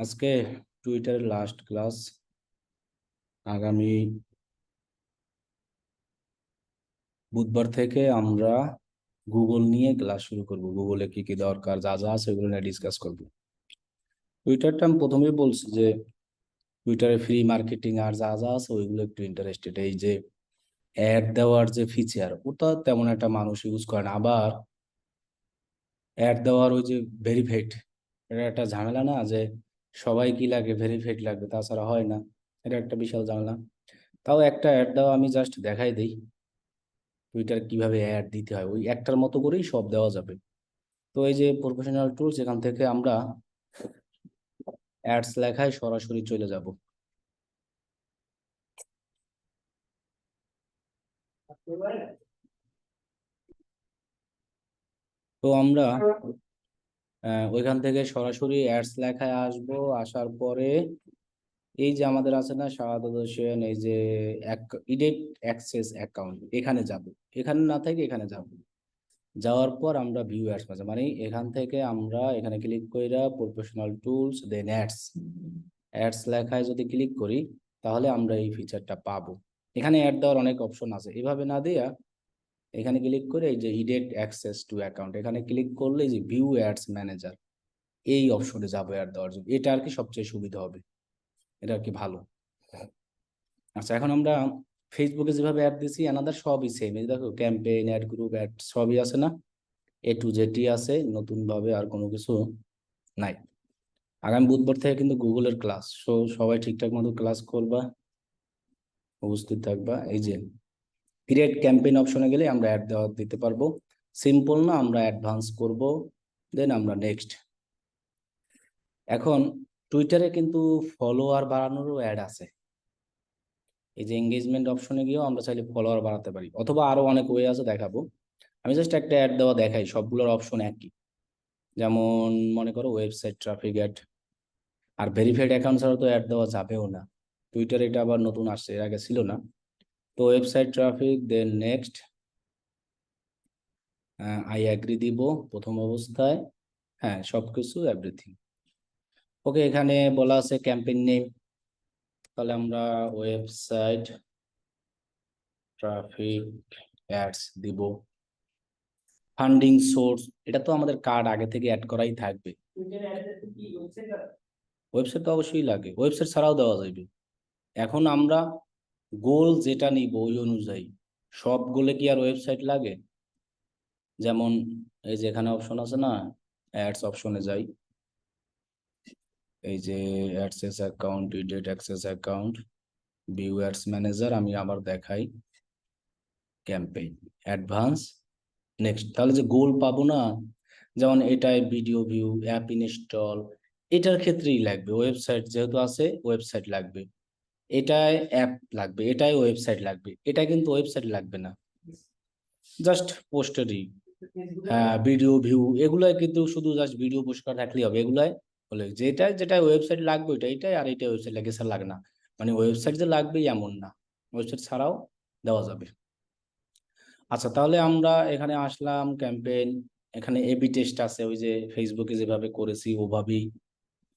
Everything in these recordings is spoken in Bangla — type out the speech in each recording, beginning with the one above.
আজকে টুইটারের লাস্ট ক্লাস। আগামী বুধবার থেকে আমরা গুগল নিয়ে ক্লাস শুরু করব। গুগলে কি কি দরকার, যা যা আছে ওগুলো নিয়ে ডিসকাস করব। টুইটারটা আমি প্রথমেই বলছি যে টুইটারে ফ্রি মার্কেটিং আর যা যা আছে ওইগুলো একটু ইন্টারেস্টেড। এই যে অ্যাড দেওয়ার যে ফিচার, ওটা তেমন একটা মানুষ ইউজ করে না। আবার অ্যাড দেওয়ার ওই যে ভেরিফাইড, এটা একটা ঝামেলা না, যে সবাই কি লাগে, ভেরিফাইড লাগবে, তাছাড়া হয় না। এটা একটা বিশাল ঝামেলা। তাও একটা অ্যাড দেওয়া আমি জাস্ট দেখাই দিই টুইটার কিভাবে অ্যাড দিতে হয়, ওই একটার মতো করেই সব দেওয়া যাবে। তো এই যে প্রফেশনাল টুলস, এখান থেকে আমরা অ্যাডস লেখায় সরাসরি চলে যাব। তো আমরা ওইখান থেকে সরাসরি অ্যাডস লেখায় আসবো। আসার পরে এই যে আমাদের আছে না শাহাদাত হোসেন, এই যে ইডিট অ্যাক্সেস অ্যাকাউন্ট, এখানে যাব। এখানে না থেকে এখানে যাব। যাওয়ার পর আমরা ভিউ অ্যাডস পাচ্ছি, মানে এখান থেকে আমরা এখানে ক্লিক কইরা প্রফেশনাল টুলস দেন অ্যাডস, অ্যাডস লেখায় যদি ক্লিক করি তাহলে আমরা এই ফিচারটা পাবো। এখানে অ্যাড দেওয়ার অনেক অপশন আছে, এভাবে না দিয়া এখানে ক্লিক করে এই যে ইডিট অ্যাক্সেস টু অ্যাকাউন্ট, এখানে ক্লিক করলে এই যে ভিউ অ্যাডস ম্যানেজার, এই অপশনে যাবো অ্যাড দেওয়ার জন্য। এটা আর কি সবচেয়ে সুবিধা হবে, এটা আর কি ভালো। আচ্ছা, এখন আমরা ফেসবুকে যেভাবে অ্যাড দিছি এনাদের সবই সেম। এই দেখো ক্যাম্পেইন, অ্যাড গ্রুপ, অ্যাড সবই আছে না, এ টু জেডই আছে, নতুন ভাবে আর কোনো কিছু নাই। আগামী বুধবার থেকে কিন্তু গুগলের ক্লাস, সো সবাই ঠিকঠাক মতো ক্লাস করবা, উপস্থিত থাকবা। এই যে ক্রিয়েট ক্যাম্পেইন অপশনে গেলে আমরা অ্যাড দেওয়া দিতে পারবো। সিম্পল না, আমরা অ্যাডভান্স করব, দেন আমরা নেক্সট। এখন টুইটারে কিন্তু ফলোয়ার বাড়ানোরও অ্যাড আছে। এই যে এঙ্গেজমেন্ট অপশনে গিয়েও আমরা চাইলে ফলোয়ার বাড়াতে পারি, অথবা আরো অনেক ওয়ে আছে, দেখাবো। আমি জাস্ট একটা অ্যাড দেওয়া দেখাই, সবগুলোর অপশন একই। যেমন মনে করো ওয়েবসাইট ট্রাফিক অ্যাড, আর ভেরিফাইড অ্যাকাউন্ট ছাড়া তো অ্যাড দেওয়া যাবেও না। টুইটার এটা আবার নতুন আসছে, এর আগে ছিল না। তো website traffic, then next, I agree দিব প্রথম অবস্থায়। হ্যাঁ, সবকিছু এভরিথিং ওকে। এখানে বলা আছে ক্যাম্পেইন নেম, তাহলে আমরা ওয়েবসাইট ট্রাফিক অ্যাডস দিব। ফান্ডিং সোর্স, এটা তো আমাদের কার্ড আগে থেকে অ্যাড করাই থাকবে। ওয়েবসাইট তো অবশ্যই লাগে, ওয়েবসাইট ছাড়াও দেওয়া যাবে। এখন আমরা গোল যেটা নিব ওই অনুযায়ী, সব গোলে কি আর ওয়েবসাইট লাগে? যেমন এই যে এখানে অপশন আছে না, অ্যাডস অপশনে যাই। এই যে access account, edit access account, view ads manager, আমি আবার দেখাই ক্যাম্পেইন, অ্যাডভান্স, নেক্সট। তাহলে যে গোল পাবো না, যেমন এটাই ভিডিও ভিউ, অ্যাপ ইনস্টল, এটার ক্ষেত্রেই লাগবে ওয়েবসাইট, যেহেতু আছে ওয়েবসাইট লাগবে। এটায় অ্যাপ লাগবে, এটাই ওয়েবসাইট লাগবে, এটা কিন্তু ওয়েবসাইট লাগবে না, জাস্ট পোস্টারই। হ্যাঁ, ভিডিও ভিউ এগুলাই কিন্তু শুধু জাস্ট ভিডিও পোস্ট করা থাকলেই হবে, এগুলাই বলে যেটা যেটা ওয়েবসাইট লাগবে ওইটা, এটাই আর এটা ওয়েবসাইট লাগে, স্যার লাগে না। মানে ওয়েবসাইট যে লাগবেই এমন না, ওয়েবসাইট ছাড়াও দেওয়া যাবে। আচ্ছা, তাহলে আমরা এখানে আসলাম ক্যাম্পেইন, এখানে এবি টেস্ট আছে, ওই যে ফেসবুকে যেভাবে করেছি ওভাবেই।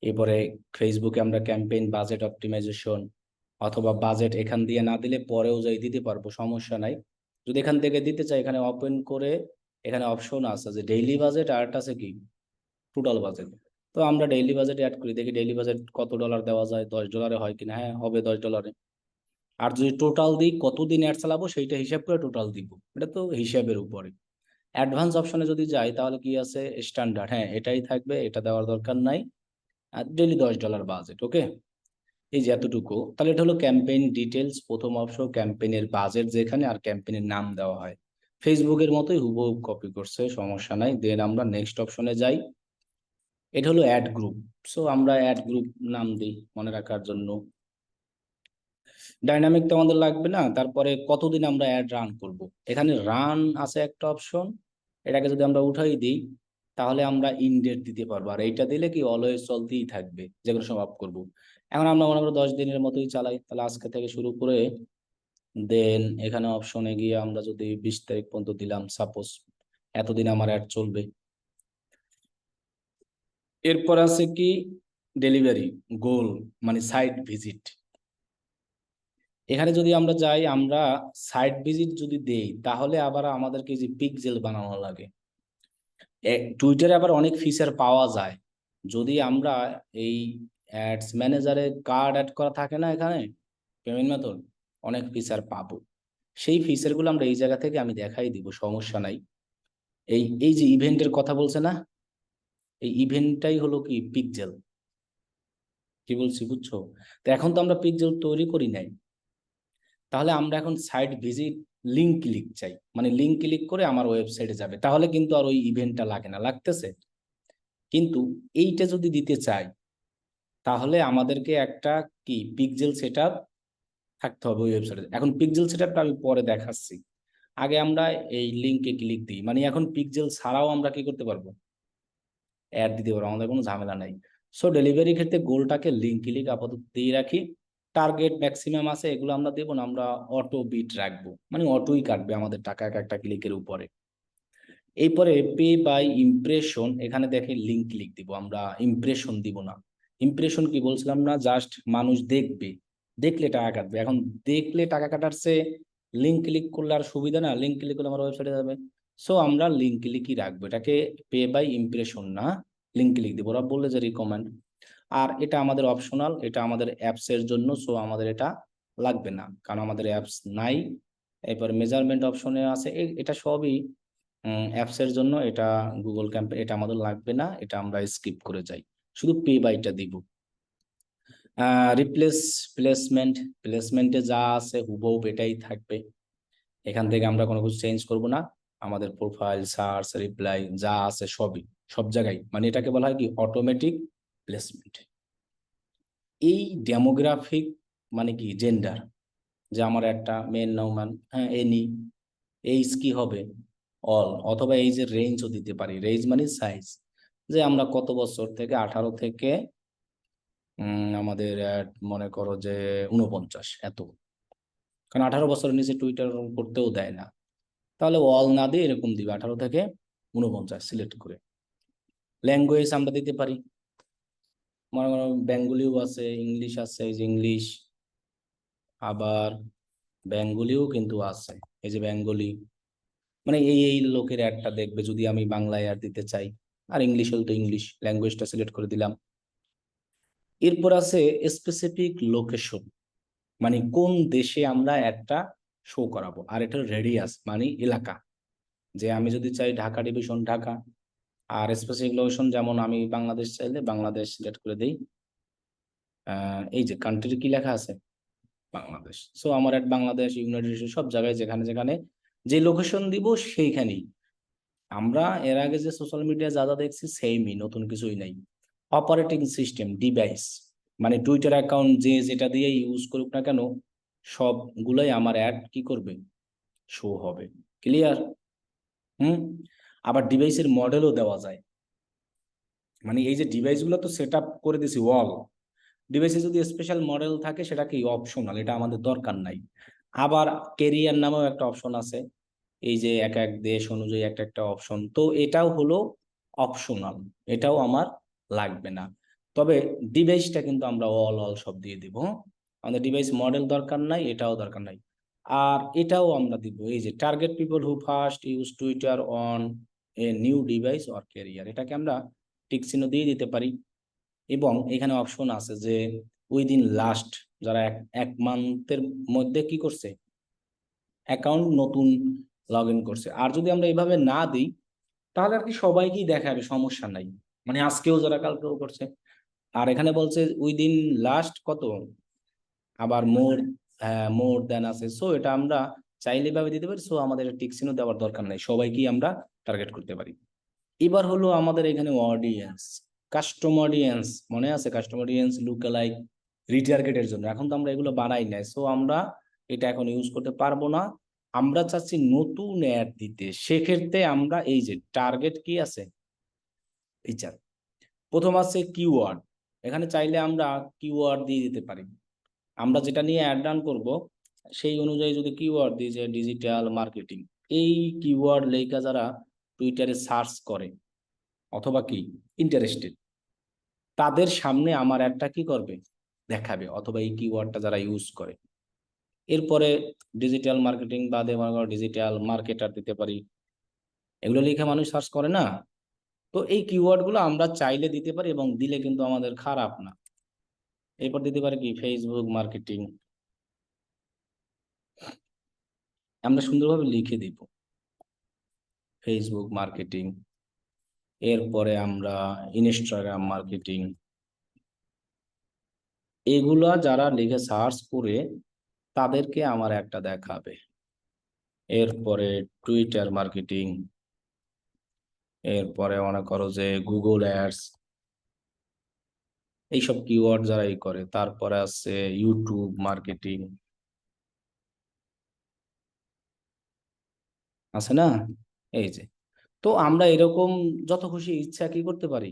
এরপরে ফেসবুকে আমরা ক্যাম্পেইন বাজেট অপটিমাইজেশন, অথবা বাজেট এখান দিয়ে না দিলে পরেও যাই দিতে পারবো, সমস্যা নাই। যদি এখান থেকে দিতে চাই, এখানে ওপেন করে এখানে অপশন আছে যে ডেইলি বাজেট, আর একটা আছে কি টোটাল বাজেট। তো আমরা ডেইলি বাজেট অ্যাড করি, দেখি ডেইলি বাজেট কত ডলার দেওয়া যায়, $10 হয় কিনা। হ্যাঁ, হবে $10। আর যদি টোটাল দিই, কতদিন অ্যাড চালাবো সেইটা হিসাব করে টোটাল দিব, এটা তো হিসাবের উপরে। অ্যাডভান্স অপশনে যদি যাই তাহলে কি আছে, স্ট্যান্ডার্ড, হ্যাঁ এটাই থাকবে, এটা দেওয়ার দরকার নাই। আর ডেইলি $10 বাজেট, ওকে। এই যে এতটুকু, তাহলে এটা হলো ক্যাম্পেইন ডিটেলস, প্রথম অপশন ক্যাম্পেইনের বাজেট যেখানে, আর ক্যাম্পেইনের নাম দেওয়া হয় ফেসবুকের মতোই হুবহু কপি করছে, সমস্যা নাই। দেন আমরা নেক্সট অপশনে যাই, এটা হলো অ্যাড গ্রুপ। সো আমরা অ্যাড গ্রুপ নাম দিই মনে রাখার জন্য। ডাইনামিক তো আমাদের লাগবে না। তারপরে কতদিন আমরা অ্যাড রান করব, এখানে রান আছে একটা অপশন, এটাকে যদি আমরা উঠাই দিই তাহলে আমরা ইনডেট দিতে পারবো, আর এইটা দিলে কি অলওয়েজ চলতেই থাকবে, যে কোনো সময় অফ করবো। এখন আমরা মনে করো 10 দিনের মতোই চালাই, তাহলে আজকে থেকে শুরু করে, দেন এখানে অপশনে গিয়ে আমরা যদি 20 তারিখ পর্যন্ত দিলাম, সাপোজ এতদিন আমার অ্যাড চলবে। এরপর আছে কি ডেলিভারি গোল মানে সাইট ভিজিট। এখানে যদি আমরা যাই, আমরা সাইট ভিজিট যদি দেই তাহলে আবার আমাদেরকে যে পিক্সেল বানানো লাগে। টুইটারে আবার অনেক ফিচার পাওয়া যায় যদি আমরা এই অ্যাডস ম্যানেজারে কার্ড অ্যাড করা থাকে না, এখানে পেমেন্ট মেথড অনেক ফিচার পাবো। সেই ফিচারগুলো আমরা এই জায়গা থেকে আমি দেখাই দিব, সমস্যা নাই। এই এই যে ইভেন্টের কথা বলছে না, এই ইভেন্টটাই হলো কি পিক্সেল। কি বলছি বুঝছো? তো এখন তো আমরা পিক্সেল তৈরি করি নাই, তাহলে আমরা এখন সাইট ভিজিট লিঙ্ক ক্লিক চাই, মানে লিঙ্ক ক্লিক করে আমার ওয়েবসাইটে যাবে, তাহলে কিন্তু আর ওই ইভেন্টটা লাগে না, লাগতেছে। কিন্তু এইটা যদি দিতে চাই তাহলে আমাদেরকে একটা কি পিক্সেল সেটআপ থাকতে হবে ওই ওয়েবসাইটে। এখন পিক্সেল সেটআপটা আমি পরে দেখাচ্ছি, আগে আমরা এই লিঙ্কে ক্লিক দিই। মানে এখন পিক্সেল ছাড়াও আমরা কি করতে পারবো, অ্যাড দিতে পারবো, আমাদের কোনো ঝামেলা নাই। সো ডেলিভারি ক্ষেত্রে গোলটাকে লিঙ্ক ক্লিক আপাতত দিয়ে রাখি। টার্গেট ম্যাক্সিমাম আছে, এগুলো আমরা দেবো না, আমরা অটো বিট রাখবো, মানে অটোই কাটবে আমাদের টাকা এক একটা ক্লিকের উপরে। এরপরে পে বাই ইমপ্রেশন, এখানে দেখে লিঙ্ক ক্লিক দিব, আমরা ইমপ্রেশন দিব না। ইমপ্রেশন কি বলছিলাম না, জাস্ট মানুষ দেখবে, দেখলে টাকা কাটবে। এখন দেখলে টাকা কাটার চেয়ে লিঙ্ক ক্লিক করলে আর সুবিধা না, লিঙ্ক ক্লিক করলে আমার ওয়েবসাইটে যাবে। সো আমরা লিঙ্ক ক্লিকই রাখবো, এটাকে পে বাই ইমপ্রেশন না, লিঙ্ক ক্লিক দিব। ওরা বললে যে রিকমেন্ড, আর এটা আমাদের অপশনাল, এটা আমাদের অ্যাপস এর জন্য, সো আমাদের এটা লাগবে না, কারণ আমাদের অ্যাপস নাই। এরপর মেজারমেন্ট অপশনে আছে, এটা সবই অ্যাপস এর জন্য, এটা গুগল ক্যাম্পে, এটা আমাদের লাগবে না, এটা আমরা স্কিপ করে যাই, শুধু পে বাইটা দিব। রিপ্লেস প্লেসমেন্ট, প্লেসমেন্টে যা আছে হুবহু এটাই থাকবে, এখান থেকে আমরা কোনো কিছু চেঞ্জ করব না। আমাদের প্রোফাইল, সার্চ, রিপ্লাই যা আছে সবই, সব জায়গায়, মানে এটাকে বলা হয় কি অটোমেটিক প্লেসমেন্ট। এই ডেমোগ্রাফিক মানে কি জেন্ডার, যে আমার একটা মেন না ওম্যান, হ্যাঁ এনি। এইজ কি হবে, অল, অথবা এই যে রেঞ্জও দিতে পারি, রেঞ্জ মানে সাইজ, যে আমরা কত বছর থেকে, 18 থেকে আমাদের মনে করো যে 49 এত, কারণ 18 বছরের নিচে টুইটার করতেও দেয় না। তাহলে অল না দিয়ে এরকম দিবে 18 থেকে 49 সিলেক্ট করে। ল্যাঙ্গুয়েজ আমরা দিতে পারি, মনে করো বেঙ্গলিও আছে, ইংলিশ আছে, এই যে ইংলিশ, আবার বেঙ্গলিও কিন্তু আছে, এই যে বেঙ্গলি, মানে এই এই লোকের একটা দেখবে যদি আমি বাংলায় আর দিতে চাই। আর ইংলিশ হলে তো ইংলিশ, ল্যাঙ্গুয়েজটা সিলেক্ট করে দিলাম। এরপর আছে স্পেসিফিক লোকেশন, মানে কোন দেশে আমরা একটা শো করাবো, আর এটা রেডিয়াস মানে এলাকা, যে আমি যদি চাই ঢাকা ডিভিশন ঢাকা। আর স্পেসিফিক লোকেশন যেমন আমি বাংলাদেশ চাইলে বাংলাদেশ সিলেক্ট করে দিই। এই যে কান্ট্রি কি লেখা আছে, বাংলাদেশ। সো আমার এট বাংলাদেশ, ইউনাইটেড স্টেট, সব জায়গায় যেখানে যেখানে যে লোকেশন দিব সেইখানেই। আমরা এর আগে যে সোশ্যাল মিডিয়া যা যা দেখছি সেমই, নতুন কিছুই নাই। অপারেটিং সিস্টেম, ডিভাইস, মানে টুইটার অ্যাকাউন্ট যে যেটা দিয়ে ইউজ করুক না কেন সবগুলোই আমার অ্যাড কি করবে, শো হবে। ক্লিয়ার? হুম। আবার ডিভাইসের মডেলও দেওয়া যায়, মানে এই যে ডিভাইসগুলো তো সেট আপ করে দিছি ওয়াল, ডিভাইসে যদি স্পেশাল মডেল থাকে সেটা কি অপশনাল, এটা আমাদের দরকার নাই। আবার কেরিয়ার নামেও একটা অপশন আছে, এই যে এক এক দেশ অনুযায়ী একটা একটা অপশন, তো এটাও হলো অপশনাল, এটাও আমার লাগবে না। তবে ডিভাইসটা কিন্তু আমরা অল অল সব দিয়ে দিব, হ্যাঁ? আমাদের ডিভাইস মডেল দরকার নাই, এটাও দরকার নাই। আর এটাও আমরা দিব, এই যে target people who first use Twitter on a new device or career, এটাকে আমরা টিক চিহ্ন দিয়ে দিতে পারি। এবং এখানে অপশন আছে যে উইদিন লাস্ট, যারা এক মান্থের মধ্যে কি করছে, অ্যাকাউন্ট নতুন লগ ইন করছে। আর যদি আমরা এইভাবে না দিই তাহলে আর কি সবাইকেই দেখাবে, সমস্যা নাই, মানে আজকেও যারা কালকেও করছে। আর এখানে বলছে উইদিন লাস্ট কত, আবার মোর, হ্যাঁ মোর দেন আছে, সো এটা আমরা চাইলে ভাবে দিতে পারি। সো আমাদের টিক চিহ্ন দেওয়ার দরকার নাই, সবাইকেই আমরা টার্গেট করতে পারি। এবার হলো আমাদের এখানে অডিয়েন্স, কাস্টম অডিয়েন্স, মনে আছে কাস্টম অডিয়েন্স, লুকালাইক, রিটার্গেটের জন্য। এখন তো আমরা এগুলো বানাই নাই, সো আমরা এটা এখন ইউজ করতে পারবো না। আমরা চাচ্ছি নতুন অ্যাড দিতে, সেক্ষেত্রে আমরা এই যে টার্গেট কি আছে ফিচার, প্রথম আছে কিওয়ার্ড, এখানে চাইলে আমরা কিওয়ার্ড দিয়ে দিতে পারি। আমরা যেটা নিয়ে অ্যাড রান করবো সেই অনুযায়ী যদি কিওয়ার্ড দিই যে ডিজিটাল মার্কেটিং, এই কিওয়ার্ড লেখা যারা টুইটারে সার্চ করে অথবা কি ইন্টারেস্টেড, তাদের সামনে আমার অ্যাডটা কি করবে, দেখাবে, অথবা এই কিওয়ার্ডটা যারা ইউজ করে। এরপরে ডিজিটাল মার্কেটিং বাদে মনে করো ডিজিটাল মার্কেটার দিতে পারি, এগুলো লিখে মানুষ সার্চ করে না। তো এই কিওয়ার্ড গুলো আমরা চাইলে দিতে পারি, এবং দিলে কিন্তু আমাদের খারাপ না। এরপর দিতে পারি কি ফেসবুক মার্কেটিং, আমরা সুন্দরভাবে লিখে দিব ফেসবুক মার্কেটিং। এরপরে আমরা ইনস্টাগ্রাম মার্কেটিং, এগুলা যারা লিখে সার্চ করে তাদেরকে আমার একটা দেখাবে। এরপরে টুইটার মার্কেটিং, এরপরে মনে করো যে গুগল অ্যাডস, এইসব কিওয়ার্ড যারা করে। তারপরে আছে ইউটিউব মার্কেটিং, আছে না, এই যে। তো আমরা এরকম যত খুশি ইচ্ছা কি করতে পারি,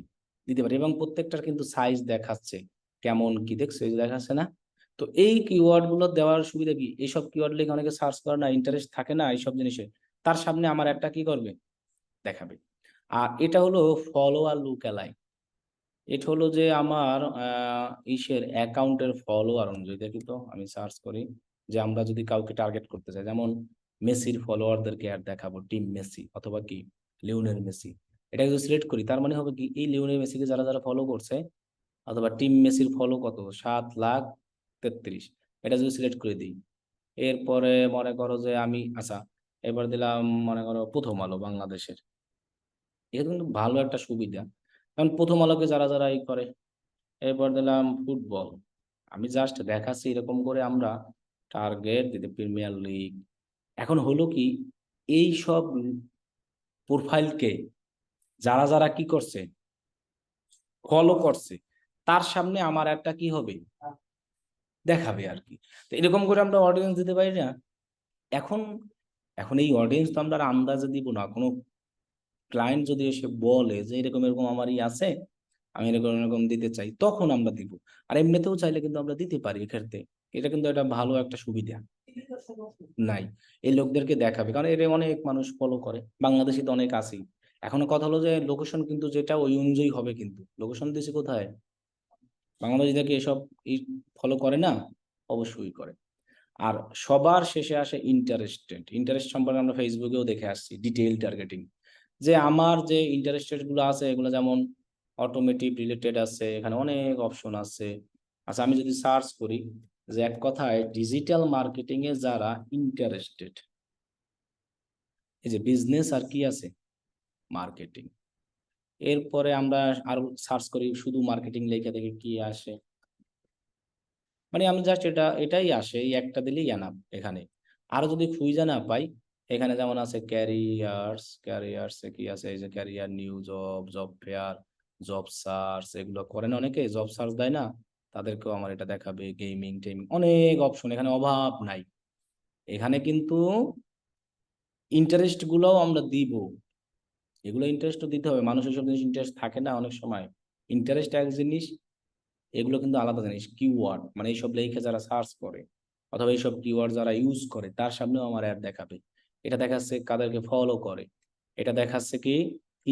দিতে পারি, এবং প্রত্যেকটার কিন্তু সাইজ দেখাচ্ছে কেমন কি, দেখছো এই যে দেখাচ্ছে না। তো এই কিওয়ার্ড গুলো দেওয়ার সুবিধা কি, এইসব কিওয়ার্ড লিখে অনেকে সার্চ করে না, ইন্টারেস্ট থাকে না এইসব জিনিসে, তার সামনে আমার একটা কি করবে, দেখাবে। আর এটা হলো ফলোয়ার লুক অ্যালাইক। এটা হলো যে আমার ইসের অ্যাকাউন্টের ফলোয়ার অনুযায়ী, দেখি তো আমি সার্চ করি যে আমরা যদি কাউকে টার্গেট করতে চাই, যেমন মেসির ফলোয়ারদেরকে আর দেখাবো, টিম মেসি অথবা কি লিওনেল মেসি, এটা যদি সিলেক্ট করি তার মানে হবে কি এই লিওনেল মেসিকে যারা যারা ফলো করছে, অথবা টিম মেসির ফলো কত 7,33,000, এটা যদি সিলেক্ট করে দিই। এরপরে মনে করো যে আমি আচ্ছা, এবার দিলাম মনে করো প্রথম আলো বাংলাদেশের, এটা কিন্তু ভালো একটা সুবিধা, কারণ প্রথম আলোকে যারা যারা করে। এরপর দিলাম ফুটবল, আমি জাস্ট দেখাচ্ছি এরকম করে আমরা টার্গেট দিতে, প্রিমিয়ার লিগ। এখন হলো কি এই সব প্রোফাইলকে যারা যারা কি করছে, ফলো করছে, তার সামনে আমার একটা কি হবে, দেখাবে আর কি। তো এরকম করে আমরা অডিয়েন্স দিতে পারি না। এখন এখন এই অডিয়েন্স তো আমরা আর আন্দাজে দিব না, কোনো ক্লায়েন্ট যদি এসে বলে যে এরকম এরকম আমারই আছে, আমি এরকম এরকম দিতে চাই, তখন আমরা দিব। আর এমনিতেও চাইলে কিন্তু আমরা দিতে পারি এক্ষেত্রে, এটা কিন্তু একটা ভালো একটা সুবিধা নাই। এই লোকদেরকে দেখাবে, কারণ এর অনেক মানুষ ফলো করে, বাংলাদেশি তো অনেক আছেই। এখন কথা হলো যে লোকেশন কিন্তু যেটা ওই অনুযায়ী হবে, কিন্তু লোকেশন দিয়েছে কোথায়, বাংলাদেশিদেরকে এসব ফলো করে না, অবশ্যই করে। আর সবার শেষে আসে ইন্টারেস্টেড, ইন্টারেস্ট সম্পর্কে আমরা ফেসবুকেও দেখে আসছি ডিটেইল টার্গেটিং, যে আমার যে ইন্টারেস্টেড গুলো আছে এগুলো যেমন অটোমেটিভ রিলেটেড আছে, এখানে অনেক অপশন আছে। আচ্ছা আমি যদি সার্চ করি যে এক কথায় ডিজিটাল মার্কেটিং এ যারা ইন্টারেস্টেড, এই যে বিজনেস আর কি আছে, মার্কেটিং। এরপরে আমরা আরো সার্চ করি শুধু মার্কেটিং লেখা দেখে কি আসে, মানে আমি জাস্ট এটাই আসে, এই একটা দিলেই এনাফ এখানে। আরো যদি খুঁজে না পাই, এখানে যেমন আছে ক্যারিয়ার্স, ক্যারিয়ার্সে কি আছে, এই যে career new job, job fair, job search, এগুলো করেন অনেকে, জব সার্চ দেয় না, তাদেরকেও আমার এটা দেখাবে। গেমিং টেমিং, অনেক অপশন, এখানে অভাব নাই। এখানে কিন্তু ইন্টারেস্ট গুলোও আমরা দিব, এগুলো ইন্টারেস্ট দিতে হবে, মানুষ এসব জিনিস ইন্টারেস্ট থাকে না অনেক সময়। ইন্টারেস্ট এক জিনিস, এগুলো কিন্তু আলাদা জিনিস। কিওয়ার্ড মানে এইসব লেখে যারা সার্চ করে, অথবা এইসব কিওয়ার্ড যারা ইউজ করে, তার সামনেও আমার অ্যাড দেখাবে। এটা দেখাচ্ছে কাদেরকে ফলো করে, এটা দেখাচ্ছে কি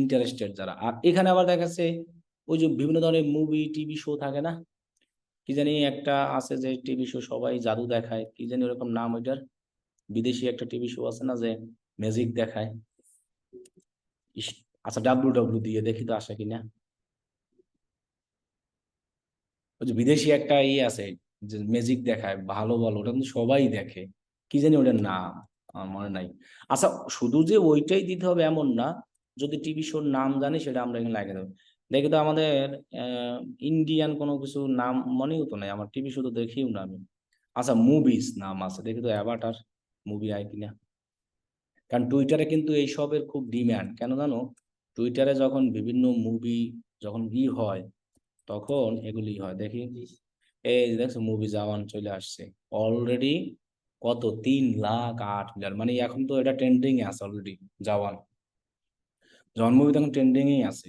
ইন্টারেস্টেড যারা। আর এখানে আবার দেখাচ্ছে ওই যে বিভিন্ন ধরনের মুভি টিভি শো থাকে না, কি জানি একটা আছে যে টিভি শো সবাই জাদু দেখায়, কি জানি ওরকম নাম ওইটার, বিদেশি একটা টিভি শো আছে না যে ম্যাজিক দেখায়। ইস, আচ্ছা ডাব্লিউ দিয়ে দেখি তো আসে কিনা। ওই যে বিদেশি একটা আছে যে ম্যাজিক দেখায়, ভালো ভালো, ওটা কিন্তু সবাই দেখে, কি জানি ওটার নাম আমার মনে নাই। আচ্ছা শুধু যে ওইটাই দিতে হবে এমন না, যদি টিভি শোর নাম জানি সেটা আমরা এখানে লাগিয়ে দেবো। দেখি তো আমাদের ইন্ডিয়ান কোনো কিছু নাম মনেও তো নাই আমার, টিভি শো তো দেখিও না আমি। আচ্ছা মুভিস নাম আছে, দেখি তো অ্যাভাটার মুভি আয় কিনা। কারণ টুইটারে কিন্তু এইসবের খুব ডিমান্ড, কেন জানো, টুইটারে যখন বিভিন্ন মুভি যখন হয়, তখন এগুলি হয় দেখি। এই যে দেখছো মুভি জওয়ান চলে আসছে অলরেডি, কত 3,08,000, মানে এখন তো এটা ট্রেন্ডিং এ আছে অলরেডি। জওয়ান, জওয়ান মুভি তখন ট্রেন্ডিং এই আছে।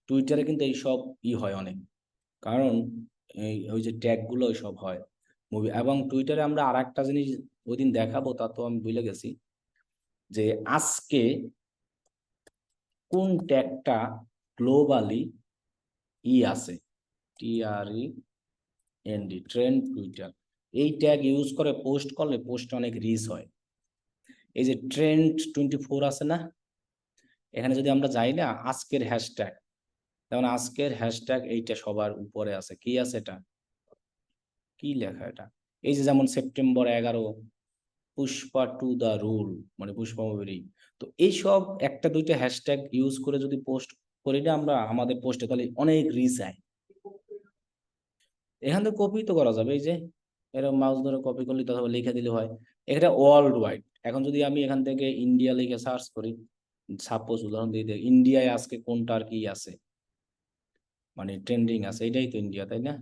টুইটারে কিন্তু এইসব হয় অনেক, কারণ এই ওই যে ট্যাগ গুলো সব হয় মুভি। এবং টুইটারে আমরা আর একটা জিনিস ওই দিন দেখাবো, তা তো আমি ভুলে গেছি, যে আজকে কোন ট্যাগটা গ্লোবালি আছে, TREND, ট্রেন্ড টুইটার। এই ট্যাগ ইউজ করে পোস্ট করলে পোস্ট অনেক রিচ হয়। এই যে Trend24 আছে না, এখানে যদি আমরা যাই না, আজকের হ্যাশট্যাগ, যেমন আজকের হ্যাশট্যাগ এইটা সবার উপরে আছে। কি আছে এটা, কি লেখা এটা? এই যে যেমন September 11, Pushpa to the rule, মানে পুষ্পা মুভির। তো এইসব একটা দুইটা হ্যাশট্যাগ ইউজ করে যদি পোস্ট করি না আমরা আমাদের পোস্টে, তাহলে অনেক রিচ হয়। এখান থেকে কপি তো করা যাবে, এই যে এরকম মাউস ধরে কপি করলে অথবা লিখে দিলে হয়। এটা ওয়ার্ল্ড ওয়াইড। এখন যদি আমি এখান থেকে ইন্ডিয়া লিখে সার্চ করি, সাপোজ উদাহরণ দিয়ে দিই, ইন্ডিয়ায় আজকে কোনটার কি আছে, মানে ট্রেন্ডিং আছে, এটাই তো ইন্ডিয়া, তাই না?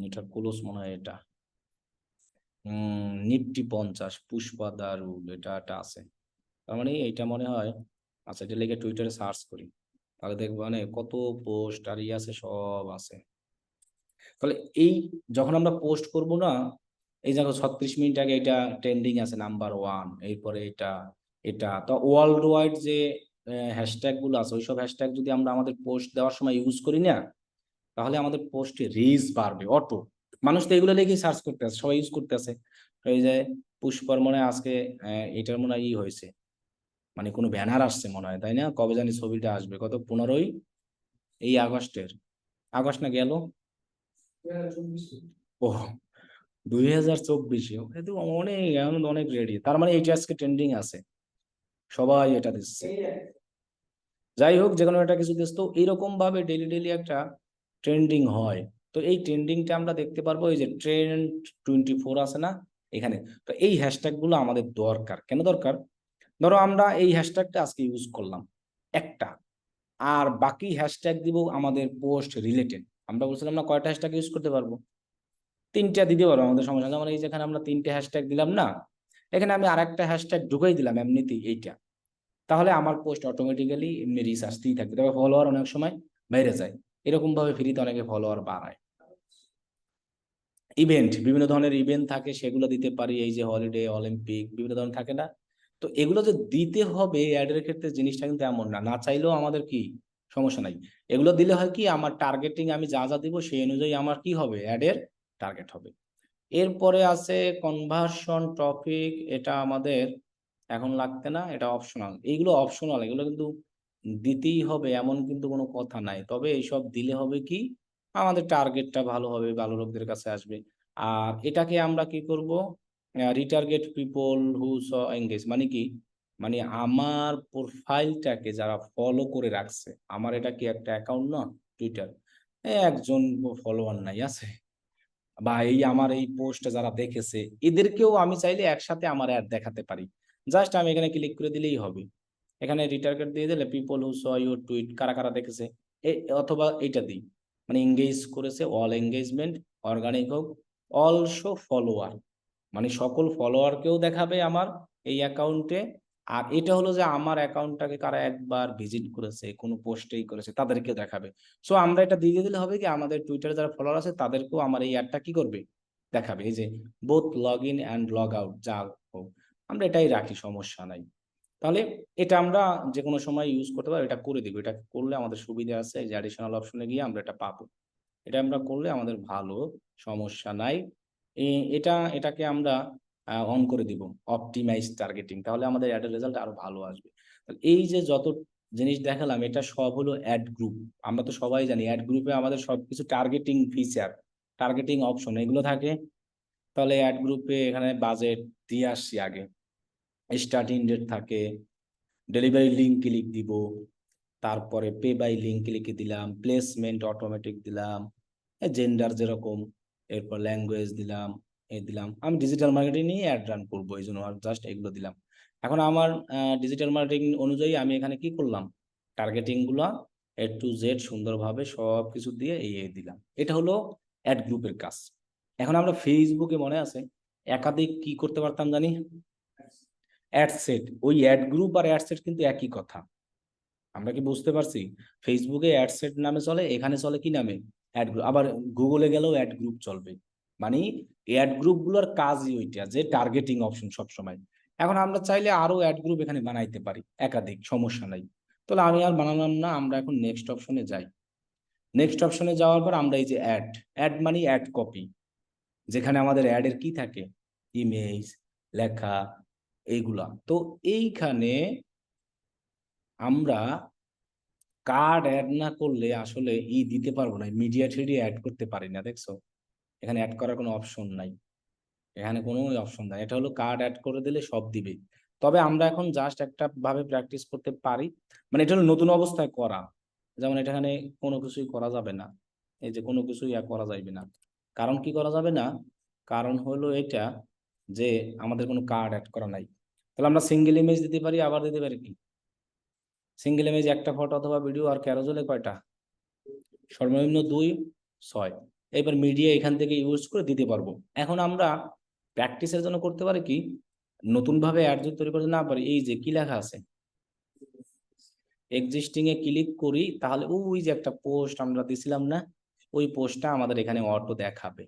এটা ক্লোজ মনে হয়, এটা নিফটি 50 পুষ্পা দা রুল, এটা আছে। তার মানে এইটা মনে হয়। আচ্ছা, এটা লিখে টুইটারে সার্চ করি, তাহলে দেখবো মানে কত পোস্ট আর আছে, সব আছে। তাহলে এই যখন আমরা পোস্ট করব না, এই দেখো 36 মিনিট আগে এটা ট্রেন্ডিং আছে নাম্বার 1, এরপরে এটা এটা তো ওয়ার্ল্ড ওয়াইড যে হ্যাশট্যাগ গুলো আছে, ওইসব হ্যাশট্যাগ যদি আমরা আমাদের পোস্ট দেওয়ার সময় ইউজ করি না, তাহলে আমাদের পোস্টে রিচ বাড়বে অটো। মানুষ তো এগুলো লিখেই সার্চ করতে আছে, সবাই ইউজ করতে আছে। এই যে পুষ্পার মনে হয় আজকে এটার মনে হয় হয়েছে, মানে কোনো ব্যানার আসছে মনে হয়, তাই না? কবে জানি ছবিটা আসবে, কত 15ই এই আগস্টের, আগস্ট না গেল, ও 2024-এ, কিন্তু অনেক এখন অনেক রেডি। তার মানে এইটা আজকে ট্রেন্ডিং আছে, সবাই এটা দিচ্ছে। যাই হোক, যে কোনো একটা কিছু দিচ্ছে, তো এইরকম ভাবে ডেইলি ডেইলি একটা ট্রেন্ডিং হয়। তো এই ট্রেন্ডিংটা আমরা দেখতে পারবো, এই যে Trend24 আছে না এখানে। তো এই হ্যাশট্যাগ গুলো আমাদের দরকার। কেন দরকার? ধরো আমরা এই হ্যাশট্যাগটা আজকে ইউজ করলাম একটা, আর বাকি হ্যাশট্যাগ দিব আমাদের পোস্ট রিলেটেড। আমরা বলছিলাম না কয়টা হ্যাশট্যাগ ইউজ করতে পারবো, 3টা দিতে পারবো, আমাদের সমস্যা নেই। যেমন এই যেখানে আমরা 3টে হ্যাশট্যাগ দিলাম না, এখানে আমি আরেকটা হ্যাশট্যাগ ঢুকাই দিলাম এমনিতেই এইটা, তাহলে আমার পোস্ট অটোমেটিক্যালি এমনি রিচ আসতেই থাকবে। তবে ফলোয়ার অনেক সময় বেড়ে যায়, এরকম ভাবে ফ্রিতে অনেকে ফলোয়ার বাড়ায়। ইভেন্ট, বিভিন্ন ধরনের ইভেন্ট থাকে, সেগুলো দিতে পারি। এই যে হলিডে, অলিম্পিক, বিভিন্ন ধরনের থাকে না, তো এগুলো যে দিতে হবে অ্যাডের ক্ষেত্রে জিনিসটা কিন্তু এমন না, না চাইলেও আমাদের কি সমস্যা নাই। এগুলো দিলে হয় কি, আমার টার্গেটিং আমি যা যা দিব সেই অনুযায়ী আমার কি হবে, অ্যাডের টার্গেট হবে। এরপরে আছে কনভার্সন টপিক, এটা আমাদের এখন লাগতে না, এটা অপশনাল। এইগুলো অপশনাল, এগুলো কিন্তু দিতেই হবে এমন কিন্তু কোনো কথা নাই। তবে এইসব দিলে হবে কি, আমাদের টার্গেটটা ভালো হবে, ভালো লোকদের কাছে আসবে। আর এটাকে আমরা কি করব, retarget people who saw engage, মানে কি, মানে আমার প্রোফাইলটাকে যারা ফলো করে রাখছে, আমার এটা কি একটা অ্যাকাউন্ট না টুইটার, একজন ফলোয়ার নাই আছে, বা এই আমার এই পোস্ট যারা দেখেছে, এদেরকেও আমি চাইলে একসাথে আমার অ্যাড দেখাতে পারি। জাস্ট আমি এখানে ক্লিক করে দিলেই হবে। এখানে রিটার্গেট দিয়ে দিলে people who saw your tweet, কারা কারা দেখেছে, অথবা এইটা দিই, মানে এঙ্গেজ করেছে, অল এঙ্গেজমেন্ট, অর্গানিক হোক, অলসো ফলোয়ার, মানে সকল ফলোয়ারকেও দেখাবে আমার এই অ্যাকাউন্টে। আর এটা হলো যে আমার অ্যাকাউন্টটাকে কারা একবার ভিজিট করেছে, কোনো পোস্টেই করেছে, তাদেরকে দেখাবে। সো আমরা এটা দিয়ে দিলে হবে কি, আমাদের টুইটারে যারা ফলোয়ার আছে তাদেরকেও আমার এই অ্যাডটা কি করবে, দেখাবে। এই যে both log in and log out, যা হোক আমরা এটাই রাখি, সমস্যা নাই। তাহলে এটা আমরা যে কোনো সময় ইউজ করতে পারি, এটা করে দিব। এটা করলে আমাদের সুবিধা আছে, এই যে অ্যাডিশনাল অপশনে গিয়ে আমরা এটা পাবো। এটা আমরা করলে আমাদের ভালো, সমস্যা নাই। এটাকে আমরা অন করে দিব, অপটিমাইজ টার্গেটিং, তাহলে আমাদের অ্যাডের রেজাল্ট আরো ভালো আসবে। তাহলে এই যে যত জিনিস দেখালাম, এটা সব হলো অ্যাড গ্রুপ। আমরা তো সবাই জানি অ্যাড গ্রুপে আমাদের সবকিছু টার্গেটিং ফিচার, টার্গেটিং অপশন এগুলো থাকে। তাহলে অ্যাড গ্রুপে এখানে বাজেট দিয়ে আসছি আগে, স্টার্টিং ডেট থাকে, ডেলিভারি লিঙ্ক ক্লিক দিব, তারপরে পে বাই লিঙ্ক লিখে দিলাম, প্লেসমেন্ট অটোমেটিক দিলাম, জেন্ডার যেরকম, এরপর ল্যাঙ্গুয়েজ দিলাম, দিলাম। আমি ডিজিটাল মার্কেটিং নিয়ে অ্যাড রান করবো, এই জন্য জাস্ট এগুলো দিলাম। এখন আমার ডিজিটাল মার্কেটিং অনুযায়ী আমি এখানে কি করলাম, টার্গেটিং গুলা A to Z সুন্দরভাবে সব কিছু দিয়ে এই দিলাম। এটা হলো অ্যাড গ্রুপের কাজ। এখন আমরা ফেসবুকে মনে আছে একাধিক কি করতে পারতাম জানি, অ্যাড সেট। ওই অ্যাড গ্রুপ আর অ্যাড সেট কিন্তু একই কথা, আমরা কি বুঝতে পারছি? ফেসবুকে অ্যাডসেট নামে চলে, এখানে চলে কি নামে, অ্যাড গ্রুপ। আবার গুগলে গেলেও অ্যাড গ্রুপ চলবে, মানে অ্যাড গ্রুপ গুলোর কাজই ওইটা, যে টার্গেটিং অপশন সব সময়। এখন আমরা চাইলে আরো অ্যাড গ্রুপ এখানে বানাইতে পারি, একাধিক, সমস্যা নাই। তাহলে আমি আর বানালাম না, আমরা এখন নেক্সট অপশনে যাই। নেক্সট অপশনে যাওয়ার পর আমরা এই যে অ্যাড, অ্যাড মানে অ্যাড কপি, যেখানে আমাদের অ্যাডের কি থাকে, ইমেজ, লেখা, এইগুলা। তো এইখানে আমরা কার্ড অ্যাড না করলে আসলে দিতে পারবো না, মিডিয়া থ্রিডি অ্যাড করতে পারি না, দেখছো এখানে অ্যাড করার কোনো অপশন নাই, এখানে কোনো অপশন নাই, এটা হলো কার্ড অ্যাড করে দিলে সব দিবে। তবে আমরা এখন জাস্ট একটা ভাবে প্র্যাকটিস করতে পারি, মানে এটা হলো নতুন অবস্থায় করা, যেমন এখানে কোনো কিছুই করা যাবে না, এই যে কোনো কিছুই করা যাবে না। কারণ কি করা যাবে না, কারণ হলো এটা যে আমাদের কোনো কার্ড অ্যাড করা নাই। তাহলে আমরা সিঙ্গেল ইমেজ দিতে পারি, আবার দিতে পারি কি, সিঙ্গেল ইমেজ একটা ফটো অথবা ভিডিও, আর ক্যারোজেলে কয়টা, সর্বনিম্ন 2, 6। এবার মিডিয়া এখান থেকে ইউজ করে দিতে পারবো। এখন আমরা প্র্যাকটিসের জন্য করতে পারি কি, নতুন ভাবে অ্যাড যদি তৈরি করতে না পারি, এই যে কি লেখা আছে এক্সিস্টিং এ ক্লিক করি, তাহলে ওই যে একটা পোস্ট আমরা দিছিলাম না, ওই পোস্টটা আমাদের এখানে অটো দেখাবে।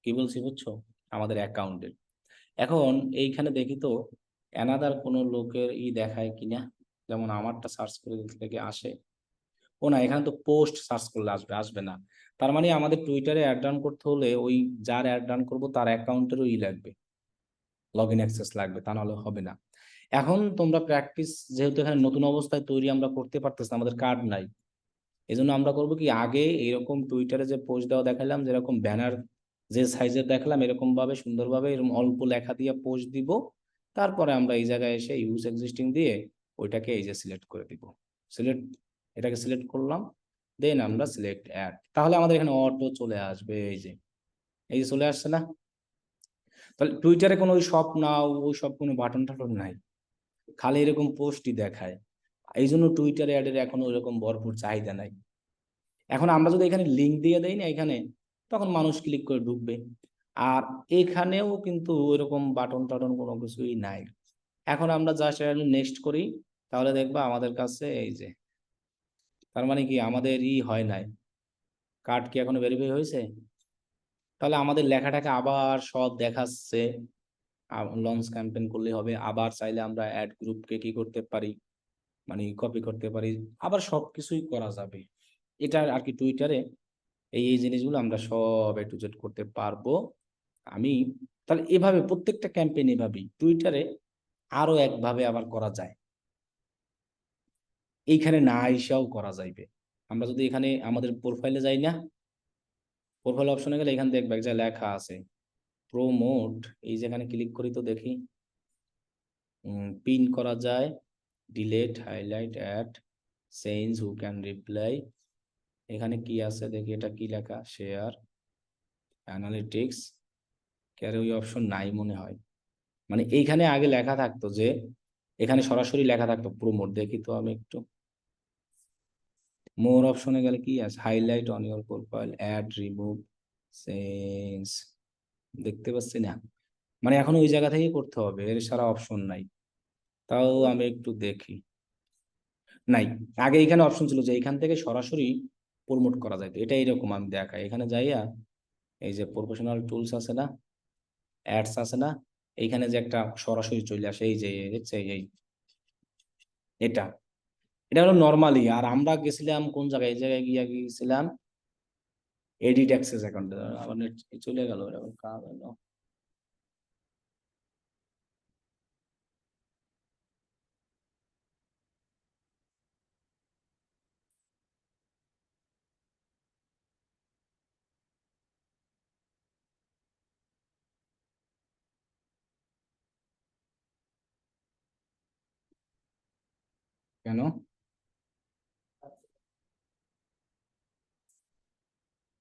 কি বলছি বুঝছো, আমাদের অ্যাকাউন্টের। এখন এইখানে দেখি তো অ্যানাদার কোনো লোকের দেখায় কিনা, যেমন আমারটা সার্চ করে দেখে আসে, ও না, এখানে তো পোস্ট সার্চ করলে আসবে, আসবে না। তার মানে আমাদের টুইটারে অ্যাড রান করতে হলে ওই যার অ্যাড রান করবো তার অ্যাকাউন্টেরও লাগবে, লগ ইন অ্যাক্সেস লাগবে, তা নাহলে হবে না। এখন তোমরা প্র্যাকটিস, যেহেতু এখানে নতুন অবস্থায় তৈরি আমরা করতে পারতেছি না, আমাদের কার্ড নাই, এই জন্য আমরা করবো কি, আগে এরকম টুইটারে যে পোস্ট দেওয়া দেখালাম, যেরকম ব্যানার যে সাইজের দেখালাম, এরকম ভাবে সুন্দরভাবে এরকম অল্প লেখা দিয়ে পোস্ট দিব। তারপরে আমরা এই জায়গায় এসে ইউজ এক্সিস্টিং দিয়ে ওইটাকে এই যে সিলেক্ট করে দিব, সিলেক্ট, এটাকে সিলেক্ট করলাম, দেন আমরা সিলেক্ট অ্যাড, তাহলে আমাদের এখানে অটো চলে আসবে, এই যে চলে আসছে না। তাহলে টুইটারে কোনো ওই সব নাও, ওই সব কোনো বাটন টাটন নাই, খালি এরকম পোস্টই দেখায়। এই জন্য টুইটার অ্যাডের এখনো ওইরকম ভরপুর চাহিদা নাই। এখন আমরা যদি এখানে লিঙ্ক দিয়ে দেই না এখানে, তখন মানুষ ক্লিক করে ঢুকবে। আর এখানেও কিন্তু ওইরকম বাটন টাটন কোনো কিছুই নাই। এখন আমরা জাস্ট নেক্সট করি, তাহলে দেখবা আমাদের কাছে এই যে, তার মানে কি আমাদের হয় নাই, কার্ড কি এখনো ভেরিফাই হয়েছে, তাহলে আমাদের লেখাটাকে আবার সব দেখাচ্ছে। লঞ্চ ক্যাম্পেইন করলে হবে, আবার চাইলে আমরা অ্যাড গ্রুপকে কি করতে পারি, মানে কপি করতে পারি, আবার সবকিছুই করা যাবে। এটা আর কি টুইটারে এই জিনিসগুলো আমরা সব এ টু জেড করতে পারবো। আমি তাহলে এভাবে প্রত্যেকটা ক্যাম্পেইন এভাবেই টুইটারে আরো একভাবে আবার করা যায়, এইখানে না আইসাও করা যাইবে। আমরা যদি এখানে আমাদের প্রোফাইলে যাই না, প্রোফাইল অপশনে গেলে এখানে দেখবে যা লেখা আছে প্রোমোট, এই যেখানে ক্লিক করি তো দেখি, পিন করা যায়, delete, highlight, add, change, who can reply, এখানে কি আছে দেখি, এটা কি লেখা, শেয়ার, অ্যানালিটিক্স, কেন ওই অপশন নাই মনে হয়, মানে এইখানে আগে লেখা থাকতো যে, এখানে সরাসরি লেখা থাকতো প্রোমোট, দেখি তো আমি একটু, মোর অপশনে গেলে কি আছে, highlight on your profile, add, remove, change, দেখতে পাচ্ছি না, মানে এখন ওই জায়গা থেকেই করতে হবে, এর সারা অপশন নাই। তাও আমি একটু দেখি, নাই, আগে এখানে অপশন ছিল যে এখান থেকে সরাসরি প্রমোট করা যায়, তো এটা এরকম আমি দেখাই, এখানে যাইয়া এই যে প্রফেশনাল টুলস আছে না, অ্যাডস আছে না, এইখানে যে একটা সরাসরি চলে আসে, এই যে দেখছে এই, এটা এটা হলো নর্মালি। আর আমরা গেছিলাম কোন জায়গায়, এই জায়গায় গিয়ে গিয়েছিলাম এডিট অ্যাক্সেস অ্যাকাউন্ট, আবার নেট চলে গেল, এরকম কাজ হলো কেন,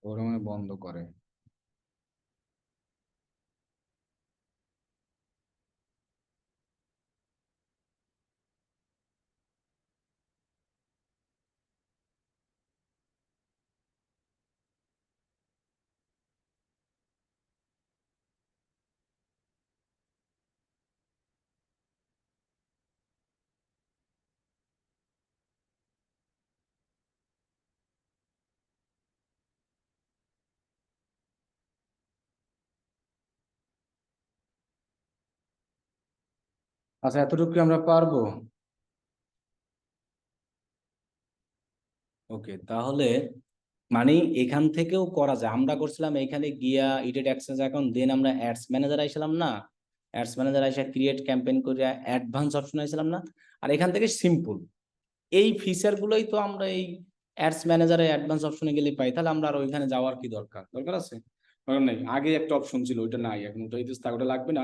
ওরা মানে বন্ধ করে। আচ্ছা, এতটুকু কি আমরা পারবো? ওকে, তাহলে মানে এখান থেকেও করা যায়। আমরা করছিলাম এখানে গিয়া ইডিট অ্যাক্সেস অ্যাকাউন্ট, দেন আমরা অ্যাডস ম্যানেজার আইছিলাম না, অ্যাডস ম্যানেজার আইসা ক্রিয়েট ক্যাম্পেইন করে অ্যাডভান্স অপশন আইছিলাম না। আর এখান থেকে সিম্পল এই ফিচার গুলোই তো আমরা এই অ্যাডস ম্যানেজারে অ্যাডভান্স অপশনে গেলে পাই। তাহলে আমরা আর ওইখানে যাওয়ার কি দরকার, দরকার আছে? দরকার নাই। আগে একটা অপশন ছিল, ওইটা নাই এখন, ওটা ইউজ থাকা, ওটা লাগবে না।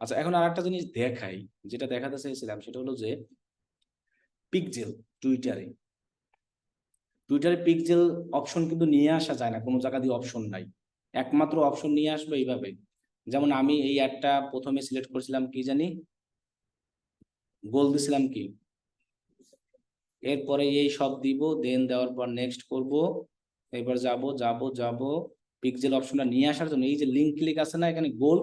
আচ্ছা, এখন আর একটা জিনিস দেখাই, যেটা দেখাতে চাইছিলাম সেটা হলো যে পিকজেল। টুইটারে টুইটারে পিকজেল অপশন কিন্তু নিয়ে আসা যায় না, কোনো জায়গা দিয়ে অপশন নাই। একমাত্র অপশন নিয়ে আসবে এইভাবে। যেমন আমি এই অ্যাডটা প্রথমে সিলেক্ট করেছিলাম কি জানি, গোল দিছিলাম কি, এরপরে এই সব দিব, দেন দেওয়ার পর নেক্সট করব, এবার যাব যাব যাব পিক্সেল অপশনটা নিয়ে আসার জন্য এই যে লিঙ্ক ক্লিক আছে না এখানে গোল,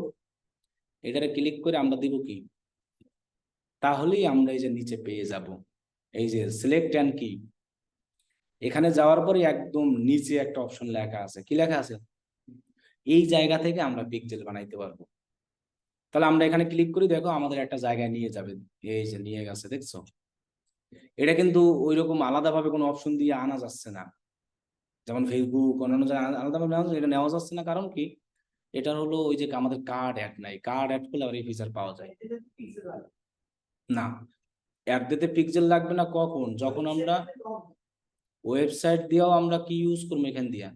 এটারে ক্লিক করে আমরা দিব কি, তাহলেই আমরা এই যে নিচে পেয়ে যাব এই যে সিলেক্ট অ্যান্ড কি। এখানে যাওয়ার পরে একদম নিচে একটা অপশন লেখা আছে, কি লেখা আছে, এই জায়গা থেকে আমরা পিক্সেল বানাইতে পারবো। তাহলে আমরা এখানে ক্লিক করি, দেখো আমাদের একটা জায়গায় নিয়ে যাবে, এই যে নিয়ে গেছে, দেখছো? এটা কিন্তু ওইরকম আলাদাভাবে কোনো অপশন দিয়ে আনা যাচ্ছে না, যেমন ফেসবুক অন্যান্য জায়গায় আলাদাভাবে নেওয়া যাচ্ছে, এটা নেওয়া যাচ্ছে না। কারণ কি, এটা হলো ওই যে আমাদের কার্ড অ্যাড নাই, কার্ড অ্যাড করলে আবার এই ফিচার পাওয়া যায় না। অ্যাড দিতে পিক্সেল লাগবে না কখন, যখন আমরা ওয়েবসাইট দিয়েও আমরা কি ইউজ করবো, এখান দিয়া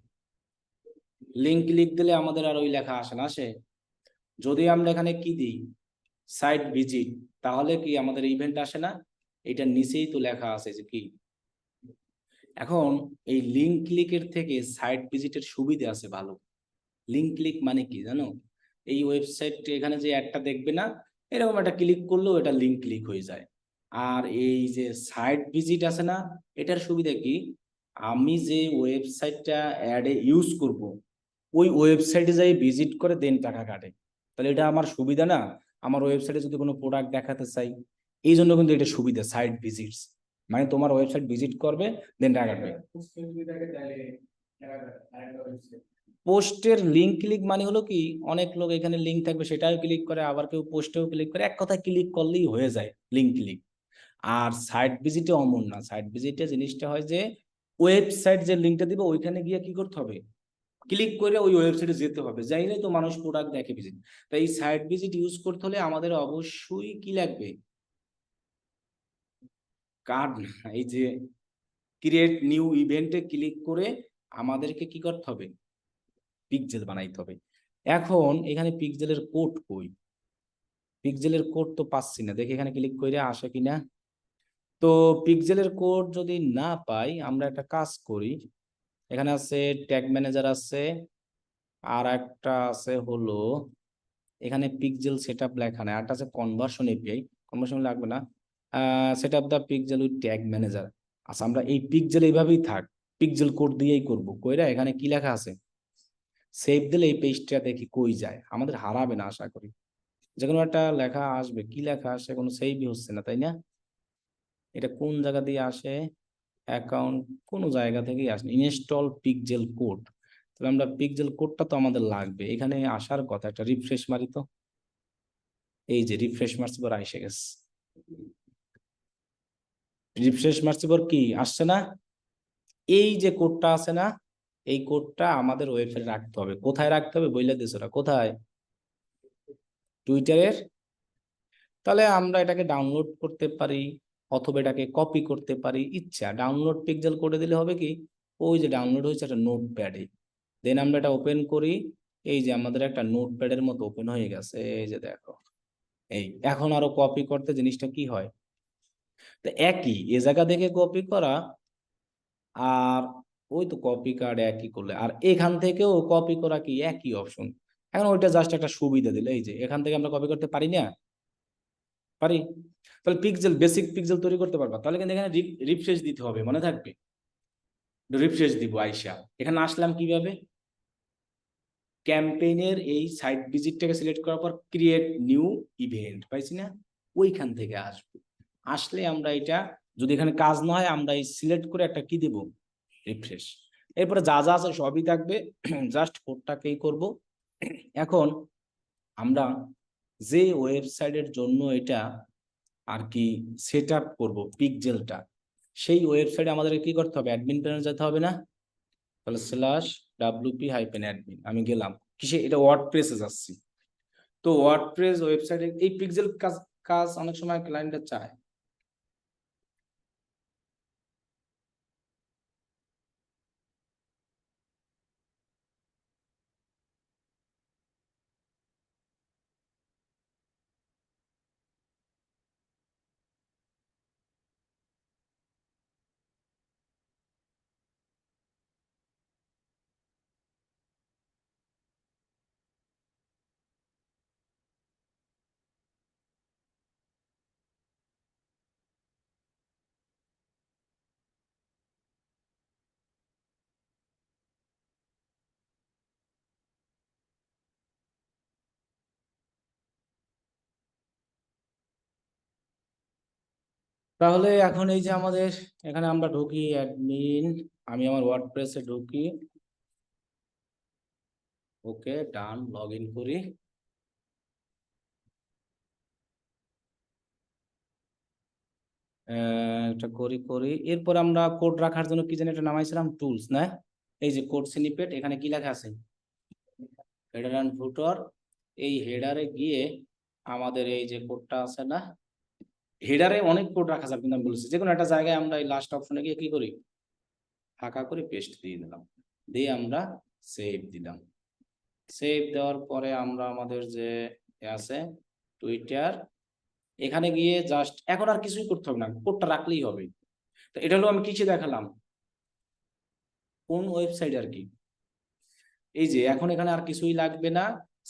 লিঙ্ক ক্লিক দিলে আমাদের আর ওই লেখা আসে না, আসে যদি আমরা এখানে কি দিই সাইট ভিজিট, তাহলে কি আমাদের ইভেন্ট আসে না? এটার নিচেই তো লেখা আছে যে কি। এখন এই লিঙ্ক ক্লিকের থেকে সাইট ভিজিটের সুবিধা আছে ভালো। লিঙ্ক ক্লিক মানে কি জানো, এই ওয়েবসাইট এখানে যে অ্যাডটা দেখবে না, এরকম একটা ক্লিক করলেও এটা লিঙ্ক ক্লিক হয়ে যায়। আর এই যে সাইট ভিজিট আছে না, এটার সুবিধা কি, আমি যে ওয়েবসাইটটা অ্যাডে ইউজ করব, ওই ওয়েবসাইটে যাই ভিজিট করে দেন টাকা কাটে। তাহলে এটা আমার সুবিধা না? আমার ওয়েবসাইটে যদি কোনো প্রোডাক্ট দেখাতে চাই, এই জন্য কিন্তু এটা সুবিধা সাইট ভিজিটস, মানে তোমার ওয়েবসাইট ভিজিট করবে দেন টাকা কাটবে। পোস্টের লিঙ্ক ক্লিক মানে হলো কি, অনেক লোক এখানে লিঙ্ক থাকবে সেটাও ক্লিক করে, আবার কেউ পোস্টেও ক্লিক করে, এক কথা ক্লিক করলেই হয়ে যায় লিঙ্ক ক্লিক। আর সাইট ভিজিটে অমন না, সাইট ভিজিটে জিনিসটা হয় যে ওয়েবসাইট যে লিঙ্কটা দিবে ওইখানে গিয়ে কি করতে হবে, ক্লিক করে ওই ওয়েবসাইটে যেতে হবে, যাইলে তো মানুষ প্রোডাক্ট দেখে ভিজিট। তাই এই সাইট ভিজিট ইউজ করতে হলে আমাদের অবশ্যই কি লাগবে, কার্ড না, এই যে ক্রিয়েট নিউ ইভেন্টে ক্লিক করে আমাদেরকে কি করতে হবে, পিক্সেল বানাইতে হবে। এখন এখানে পিক্সেলের কোড কই, পিক্সেলের কোড তো পাচ্ছি না, দেখি এখানে ক্লিক করে আসে কিনা। তো পিক্সেলের কোড যদি না পাই, আমরা একটা কাজ করি, এখানে আছে ট্যাগ ম্যানেজার আছে, আর একটা আছে হলো এখানে পিক্সেল সেটআপ লেখা নেই, আরটা আছে কনভার্সন এপিআই, কনভার্সন লাগবে না, setup the pixel with tag manager. আচ্ছা, আমরা এই পিক্সেল এইভাবেই থাক, পিক্সেল কোড দিয়েই করব, কইরা এখানে কি লেখা আছে সেভ দিলে এই পেজটা দেখি কই যায়, আমাদের হারাবে না আশা করি। যে কোনো একটা লেখা আসবে, কি লেখা আসে, কোনো সেভই হচ্ছে না, তাই না? এটা কোন জায়গা দিয়ে আসে, অ্যাকাউন্ট, কোনো জায়গা থেকেই আসে, ইনস্টল পিক্সেল কোড। তাহলে আমরা পিক্সেল কোডটা তো আমাদের লাগবে, এখানে আসার কথা, একটা রিফ্রেশ মারি তো, এই যে রিফ্রেশ মারছি পর এসে গেছে, রিফ্রেশ মারছি পর কি আসছে না, এই যে কোডটা আছে না, এই কোডটা আমাদের ওয়েবসাইটে রাখতে হবে। কোথায় রাখতে হবে বইলে দিছে ওরা, কোথায়, টুইটারের। তাহলে আমরা এটাকে ডাউনলোড করতে পারি, অথবা এটাকে কপি করতে পারি, ইচ্ছা ডাউনলোড পিক্সেল করে দিলে হবে কি, ওই যে ডাউনলোড হয়েছে একটা নোটপ্যাডে, দেন আমরা এটা ওপেন করি, এই যে আমাদের একটা নোটপ্যাডের মতো ওপেন হয়ে গেছে, এই যে দেখো। এই এখন আরো কপি করতে জিনিসটা কি হয়, তো একই এ জায়গা থেকে কপি করা, আর ওই তো কপি কার্ড একই করলে, আর এখান থেকেও কপি করা কি একই অপশন। এখন ওইটা জাস্ট একটা সুবিধা দিলে, এই যে এখান থেকে আমরা কপি করতে পারি না, পারি। তাহলে পিক্সেল, বেসিক পিক্সেল তৈরি করতে পারবা, তাহলে কিন্তু এখানে রিফ্রেশ দিতে হবে, মনে থাকবে, রিফ্রেশ দিব আইসা। এখানে আসলাম কিভাবে, ক্যাম্পেইনের এই সাইট ভিজিটটাকে সিলেক্ট করার পর ক্রিয়েট নিউ ইভেন্ট পাইছি না, ওইখান থেকে আসবো। আসলে আমরা এটা, যদি এখানে কাজ না হয়, আমরা এই সিলেক্ট করে একটা কি দেব, রিফ্রেশ। এরপরে যা যা আছে সবই থাকবে, জাস্ট কোডটাকেই করব। এখন আমরা যে ওয়েবসাইটের জন্য এটা আর কি সেট আপ করবো পিক্সেলটা, সেই ওয়েবসাইটে আমাদেরকে কি করতে হবে, অ্যাডমিন প্যানেল যেতে হবে না? তাহলে /wp-admin আমি গেলাম কিসে, এটা ওয়ার্ডপ্রেসে যাচ্ছি। তো ওয়ার্ডপ্রেস ওয়েবসাইটে এই পিক্সেল কাজ কাজ অনেক সময় ক্লায়েন্টরা চায়। তাহলে এখন এই যে আমাদের এখানে আমরা ঢুকি অ্যাডমিন, আমি আমার ওয়ার্ডপ্রেসে ঢুকি, ওকে ডান, লগ ইন করি। এটা করি এরপর আমরা কোড রাখার জন্য কি জানি এটা নামাইছিলাম, টুলস না? এই যে কোড স্নিপেট, এখানে কি লেখা আছে, হেডার অ্যান্ড ফুটার। এই হেডারে গিয়ে আমাদের এই যে কোডটা আছে না, হেডারে অনেক কোড রাখা যাবে, কিন্তু আমি বলেছি যে কোনো একটা জায়গায় আমরা এই লাস্ট অপশনে গিয়ে কি করি, ফাঁকা করে পেস্ট দিয়ে দিলাম, দিয়ে আমরা সেভ দিলাম। সেভ দেওয়ার পরে আমরা আমাদের যে আছে টুইটার, এখানে গিয়ে জাস্ট এখন আর কিছুই করতে হবে না, কোডটা রাখলেই হবে। তো এটা হলো আমি কিসে দেখালাম, কোন ওয়েবসাইট আর কি। এই যে এখন এখানে আর কিছুই লাগবে না,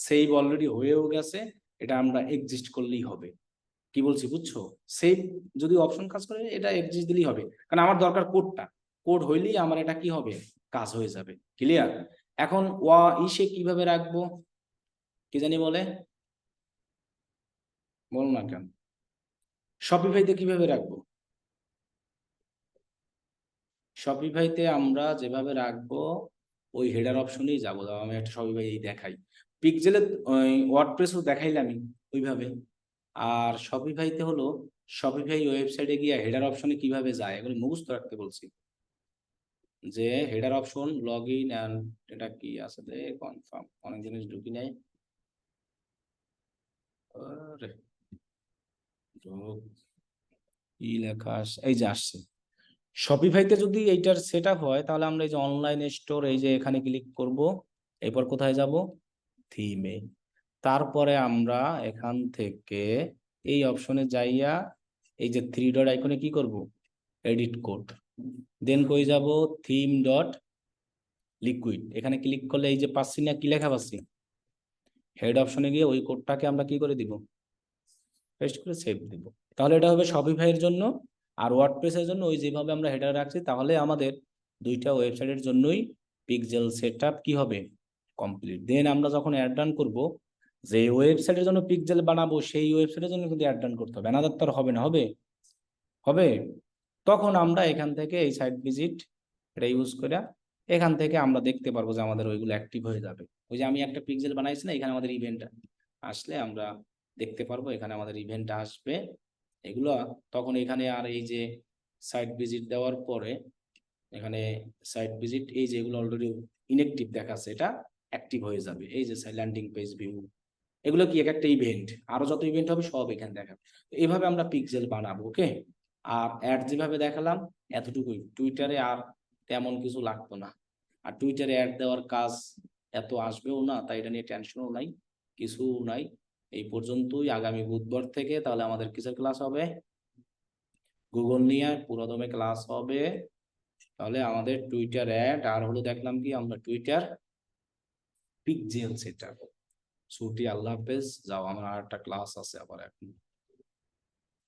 সেভ অলরেডি হয়েও গেছে, এটা আমরা এক্সিস্ট করলেই হবে। কি বলছি বুঝছো? সেভ যদি অপশন কাজ করে, এটা এক্সিস্ট দিলেই হবে, কারণ আমার দরকার কোডটা, কোড হইলেই আমার এটা কি হবে, কাজ হয়ে যাবে। ক্লিয়ার? এখন ইসে কিভাবে রাখবো, কি জানি বলে, বল না কেন, শপিফাইতে কিভাবে রাখবো? শপিফাইতে আমরা যেভাবে রাখবো ওই হেডার অপশনেই যাবো। আমি একটা শপিফাই দেখাই, পিক্সেলে ওয়ার্ডপ্রেসও দেখাইলামই ওইভাবে। আর শপিফাইতে হলো, শপিফাই ওয়েবসাইটে গিয়ে হেডার অপশনে কিভাবে যায় এগুলো মুখস্থ রাখতে বলছি। যে header option, log in and এটা কি আছে রে, কনফার্ম, অনেক জিনিস ঢুকি নাই। আরে কি লেখা এই যে আসছে। শপিফাইতে যদি এইটার সেট আপ হয়, তাহলে আমরা এই যে অনলাইন স্টোর, এই যে এখানে ক্লিক করব, এরপর কোথায় যাব, থিমে। তারপরে আমরা এখান থেকে এই অপশনে যাইয়া এই যে থ্রি ডট আইকনে কি করব, এডিট কোড, দেন কই যাব, থিম ডট লিকুইড, এখানে ক্লিক করলে এই যে পাচ্ছি না, কি লেখা পাচ্ছি, হেড অপশনে গিয়ে ওই কোডটাকে আমরা কি করে দিব, পেস্ট করে সেভ দিব। তাহলে এটা হবে শপিফাইয়ের জন্য। আর ওয়ার্ডপ্রেসের জন্য ওই যেভাবে আমরা হেডার রাখছি, তাহলে আমাদের দুইটা ওয়েবসাইটের জন্যই পিক্সেল সেটআপ কি হবে, কমপ্লিট। দেন আমরা যখন অ্যাড রান করব, যে ওয়েবসাইটের জন্য পিক্সেল বানাবো সেই ওয়েবসাইটের জন্য কিন্তু অ্যাড রান করতে হবে, অ্যানাদার তো হবে না, হবে হবে তখন আমরা এখান থেকে এই সাইট ভিজিট এটা ইউজ করে এখান থেকে আমরা দেখতে পারবো যে আমাদের ওইগুলো অ্যাক্টিভ হয়ে যাবে। ওই যে আমি একটা পিক্সেল বানাইছি না, এখানে আমাদের ইভেন্ট আসলে আমরা দেখতে পারবো, এখানে আমাদের ইভেন্ট আসবে এগুলো। তখন এখানে আর এই যে সাইট ভিজিট দেওয়ার পরে এখানে সাইট ভিজিট, এই যে এগুলো অলরেডি ইনঅ্যাক্টিভ দেখাচ্ছে, এটা অ্যাক্টিভ হয়ে যাবে। এই যে ল্যান্ডিং পেজ ভিউ, এগুলো কি এক একটা ইভেন্ট, আরো যত ইভেন্ট হবে সব এখানে দেখাবে। এইভাবে আমরা পিক্সেল বানাবো, ওকে। আর অ্যাড যেভাবে দেখালাম এতটুকুই, টুইটারে আর তেমন কিছু লাগতো না। আর টুইটারে অ্যাড দেওয়ার কাজ এত আসবেও না, তাই এটা নিয়ে টেনশনও নাই, কিছু নাই। এই পর্যন্তই, আগামী বুধবার থেকে তাহলে আমাদের কিসের ক্লাস হবে, গুগল নিয়ে পুরোদমে ক্লাস হবে। তাহলে আমাদের টুইটার অ্যাড আর হলো দেখলাম কি আমরা টুইটার পিক্সেল সেটা। ছুটি, আল্লাহ হাফেজ, যাও, আমার আর একটা ক্লাস আছে আবার এখন।